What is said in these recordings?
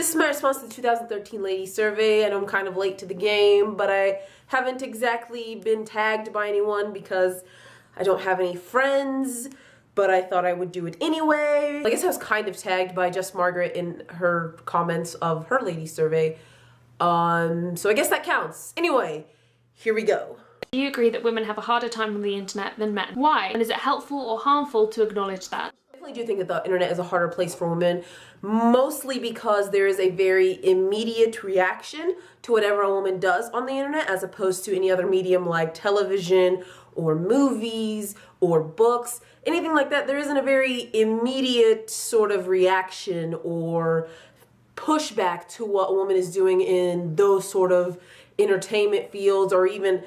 this is my response to the 2013 Ladies Survey. I know I'm kind of late to the game, but I haven't exactly been tagged by anyone because I don't have any friends, but I thought I would do it anyway. I guess I was kind of tagged by Just Margaret in her comments of her Ladies Survey. So I guess that counts. Anyway, here we go. Do you agree that women have a harder time on the internet than men? Why? And is it helpful or harmful to acknowledge that? I definitely do think that the internet is a harder place for women, mostly because there is a very immediate reaction to whatever a woman does on the internet as opposed to any other medium like television or movies or books, anything like that. There isn't a very immediate sort of reaction or pushback to what a woman is doing in those sort of entertainment fields, or even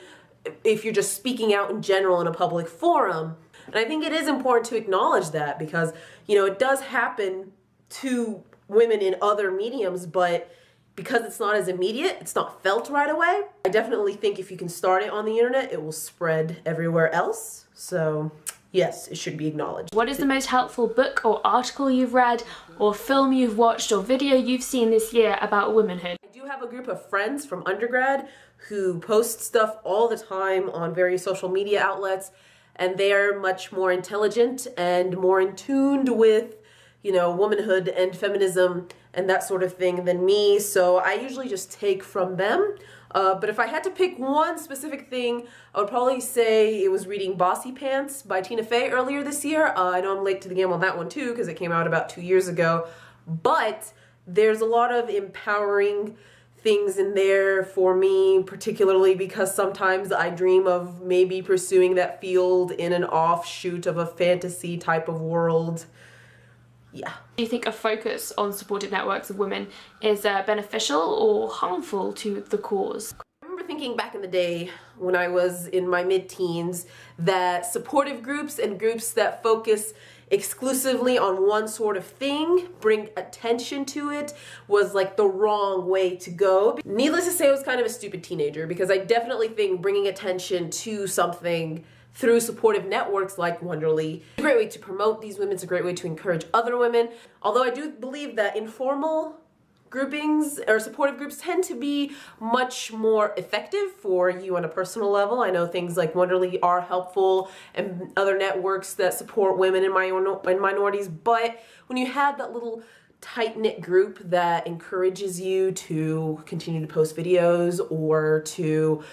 if you're just speaking out in general in a public forum. And I think it is important to acknowledge that because, you know, it does happen to women in other mediums, but because it's not as immediate, it's not felt right away. I definitely think if you can start it on the internet, it will spread everywhere else. So yes, it should be acknowledged. What is the most helpful book or article you've read, or film you've watched, or video you've seen this year about womanhood? I do have a group of friends from undergrad who post stuff all the time on various social media outlets, and they are much more intelligent and more in tune with, you know, womanhood and feminism and that sort of thing than me, so I usually just take from them. But if I had to pick one specific thing, I would probably say it was reading Bossy Pants by Tina Fey earlier this year. I know I'm late to the game on that one too because it came out about 2 years ago, but there's a lot of empowering things in there for me, particularly because sometimes I dream of maybe pursuing that field in an offshoot of a fantasy type of world. Yeah. Do you think a focus on supportive networks of women is beneficial or harmful to the cause? I remember thinking back in the day when I was in my mid-teens that supportive groups and groups that focus exclusively on one sort of thing, bring attention to it, was like the wrong way to go. Needless to say, I was kind of a stupid teenager because I definitely think bringing attention to something through supportive networks like Wonderly is a great way to promote these women. It's a great way to encourage other women. Although I do believe that informal groupings or supportive groups tend to be much more effective for you on a personal level. I know things like Wonderly are helpful and other networks that support women and minorities, but when you have that little tight-knit group that encourages you to continue to post videos or to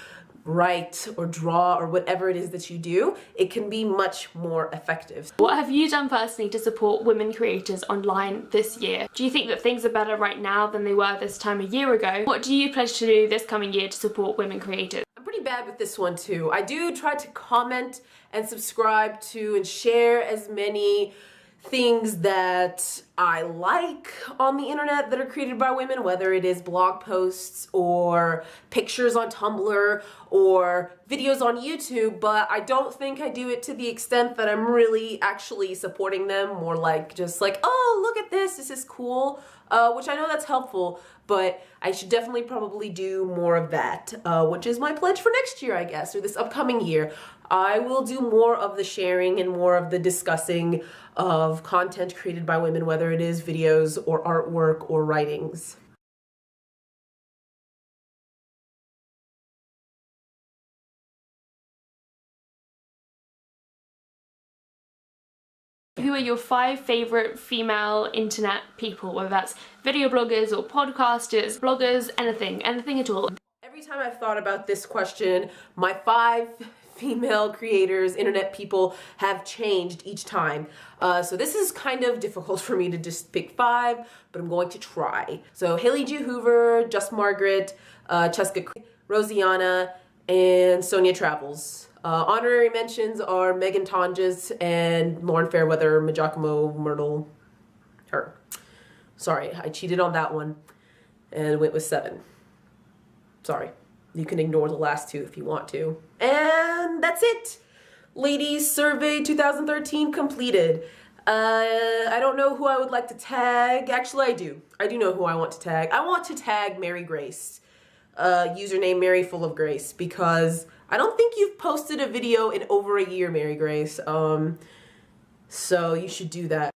write or draw or whatever it is that you do, it can be much more effective. What have you done personally to support women creators online this year? Do you think that things are better right now than they were this time a year ago? What do you pledge to do this coming year to support women creators? I'm pretty bad with this one too. I do try to comment and subscribe to and share as many things that I like on the internet that are created by women, whether it is blog posts or pictures on Tumblr or videos on YouTube, but I don't think I do it to the extent that I'm really actually supporting them, more like just like, oh, look at this is cool, which I know that's helpful, but I should definitely probably do more of that, which is my pledge for next year, I guess, or this upcoming year. I will do more of the sharing and more of the discussing of content created by women, whether it is videos or artwork or writings. Who are your 5 favorite female internet people, whether that's video bloggers or podcasters, bloggers, anything at all? Every time I've thought about this question, my 5 female creators, internet people, have changed each time. So this is kind of difficult for me to just pick 5, but I'm going to try. So Haley Ju Hoover, Just Margaret, Cheska, Rosianna, and Sonia Travels. Honorary mentions are Megan Tonjes and Lauren Fairweather, Majacomo Myrtle, her. Sorry, I cheated on that one and went with 7. Sorry. You can ignore the last 2 if you want to. And that's it. Ladies Survey 2013 completed. I don't know who I would like to tag. Actually, I do. I do know who I want to tag. I want to tag Mary Grace. Username Mary Full of Grace, because I don't think you've posted a video in over a year, Mary Grace. So you should do that.